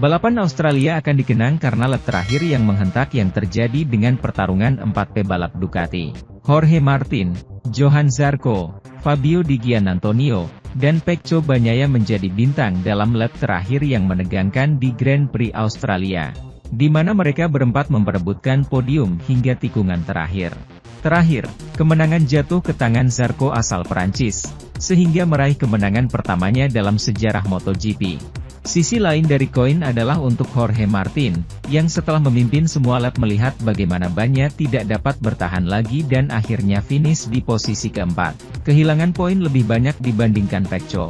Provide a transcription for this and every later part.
Balapan Australia akan dikenang karena lap terakhir yang menghentak yang terjadi dengan pertarungan 4 pebalap Ducati. Jorge Martin, Johan Zarco, Fabio Di Giannantonio, dan Pecco Bagnaia menjadi bintang dalam lap terakhir yang menegangkan di Grand Prix Australia, di mana mereka berempat memperebutkan podium hingga tikungan terakhir. Kemenangan jatuh ke tangan Zarco asal Perancis, sehingga meraih kemenangan pertamanya dalam sejarah MotoGP. Sisi lain dari koin adalah untuk Jorge Martin, yang setelah memimpin semua lap melihat bagaimana bannya tidak dapat bertahan lagi dan akhirnya finish di posisi keempat. Kehilangan poin lebih banyak dibandingkan Pecco.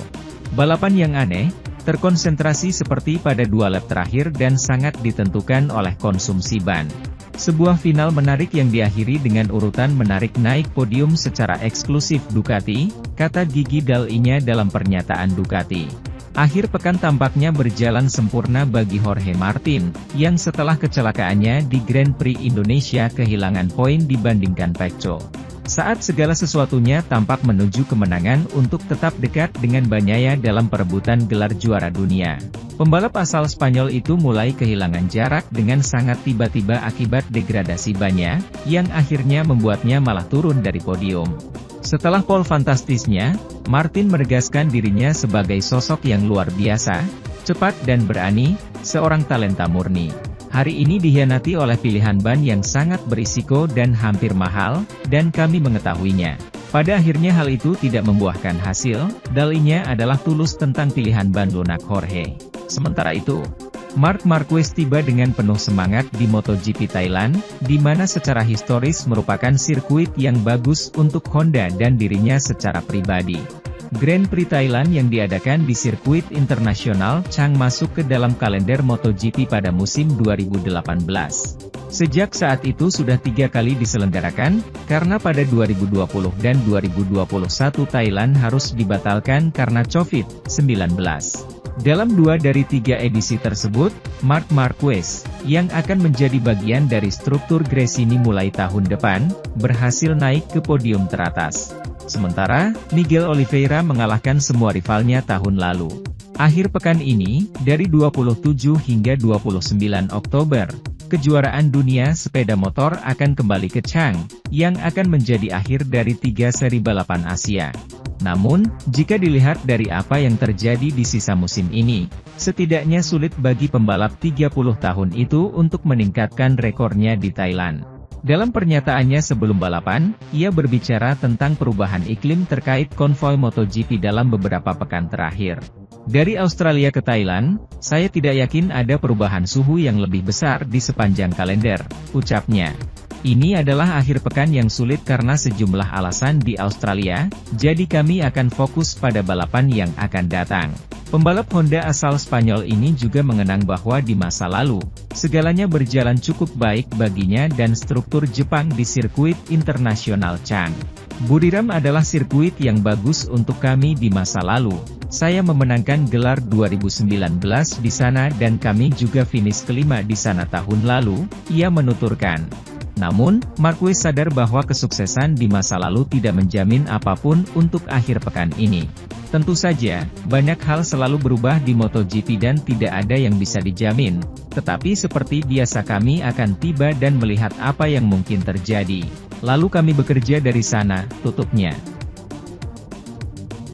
Balapan yang aneh, terkonsentrasi seperti pada 2 lap terakhir dan sangat ditentukan oleh konsumsi ban. Sebuah final menarik yang diakhiri dengan urutan menarik naik podium secara eksklusif Ducati, kata Gigi Dall'Igna dalam pernyataan Ducati. Akhir pekan tampaknya berjalan sempurna bagi Jorge Martin, yang setelah kecelakaannya di Grand Prix Indonesia kehilangan poin dibandingkan Pecco. Saat segala sesuatunya tampak menuju kemenangan untuk tetap dekat dengan Bagnaia dalam perebutan gelar juara dunia. Pembalap asal Spanyol itu mulai kehilangan jarak dengan sangat tiba-tiba akibat degradasi bannya, yang akhirnya membuatnya malah turun dari podium. Setelah pole fantastisnya, Martin menegaskan dirinya sebagai sosok yang luar biasa, cepat dan berani, seorang talenta murni. Hari ini dihianati oleh pilihan ban yang sangat berisiko dan hampir mahal, dan kami mengetahuinya. Pada akhirnya hal itu tidak membuahkan hasil, Dall'Igna adalah tulus tentang pilihan ban lunak Jorge. Sementara itu, Marc Marquez tiba dengan penuh semangat di MotoGP Thailand, di mana secara historis merupakan sirkuit yang bagus untuk Honda dan dirinya secara pribadi. Grand Prix Thailand yang diadakan di sirkuit internasional Chang masuk ke dalam kalender MotoGP pada musim 2018. Sejak saat itu sudah 3 kali diselenggarakan, karena pada 2020 dan 2021 Thailand harus dibatalkan karena COVID-19. Dalam 2 dari 3 edisi tersebut, Marc Marquez, yang akan menjadi bagian dari struktur Gresini mulai tahun depan, berhasil naik ke podium teratas. Sementara, Miguel Oliveira mengalahkan semua rivalnya tahun lalu. Akhir pekan ini, dari 27 hingga 29 Oktober, kejuaraan dunia sepeda motor akan kembali ke Chang, yang akan menjadi akhir dari 3 seri balapan Asia. Namun, jika dilihat dari apa yang terjadi di sisa musim ini, setidaknya sulit bagi pembalap 30 tahun itu untuk meningkatkan rekornya di Thailand. Dalam pernyataannya sebelum balapan, ia berbicara tentang perubahan iklim terkait konvoi MotoGP dalam beberapa pekan terakhir. Dari Australia ke Thailand, saya tidak yakin ada perubahan suhu yang lebih besar di sepanjang kalender, ucapnya. Ini adalah akhir pekan yang sulit karena sejumlah alasan di Australia, jadi kami akan fokus pada balapan yang akan datang. Pembalap Honda asal Spanyol ini juga mengenang bahwa di masa lalu, segalanya berjalan cukup baik baginya dan struktur Jepang di sirkuit internasional Chang. Buriram adalah sirkuit yang bagus untuk kami di masa lalu. Saya memenangkan gelar 2019 di sana dan kami juga finish kelima di sana tahun lalu, ia menuturkan. Namun, Marquez sadar bahwa kesuksesan di masa lalu tidak menjamin apapun untuk akhir pekan ini. Tentu saja, banyak hal selalu berubah di MotoGP dan tidak ada yang bisa dijamin, tetapi seperti biasa kami akan tiba dan melihat apa yang mungkin terjadi. Lalu kami bekerja dari sana, tutupnya.